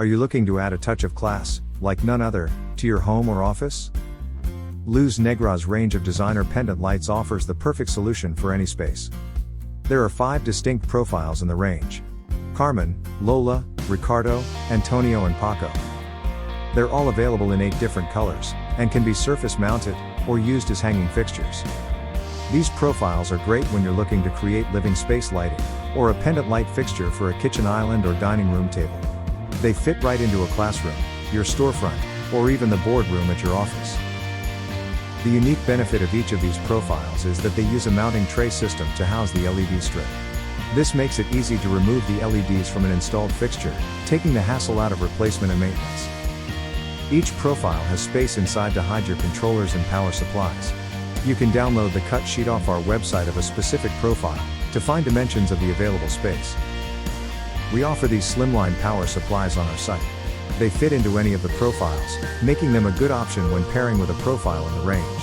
Are you looking to add a touch of class, like none other, to your home or office? Luz Negra's range of designer pendant lights offers the perfect solution for any space. There are 5 distinct profiles in the range: Carmen, Lola, Ricardo, Antonio and Paco. They're all available in 8 different colors, and can be surface mounted, or used as hanging fixtures. These profiles are great when you're looking to create living space lighting, or a pendant light fixture for a kitchen island or dining room table. They fit right into a classroom, your storefront, or even the boardroom at your office. The unique benefit of each of these profiles is that they use a mounting tray system to house the LED strip. This makes it easy to remove the LEDs from an installed fixture, taking the hassle out of replacement and maintenance. Each profile has space inside to hide your controllers and power supplies. You can download the cut sheet off our website of a specific profile to find dimensions of the available space. We offer these slimline power supplies on our site. They fit into any of the profiles, making them a good option when pairing with a profile in the range.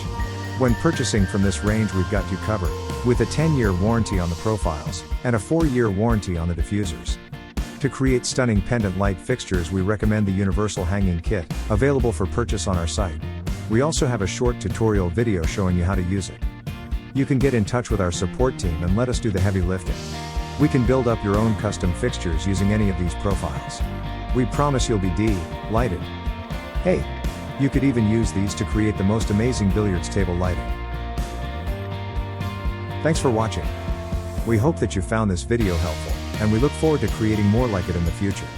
When purchasing from this range, we've got you covered, with a 10-year warranty on the profiles, and a 4-year warranty on the diffusers. To create stunning pendant light fixtures, we recommend the Universal Hanging Kit, available for purchase on our site. We also have a short tutorial video showing you how to use it. You can get in touch with our support team and let us do the heavy lifting. We can build up your own custom fixtures using any of these profiles. We promise you'll be delighted. Hey, you could even use these to create the most amazing billiards table lighting. Thanks for watching. We hope that you found this video helpful, and we look forward to creating more like it in the future.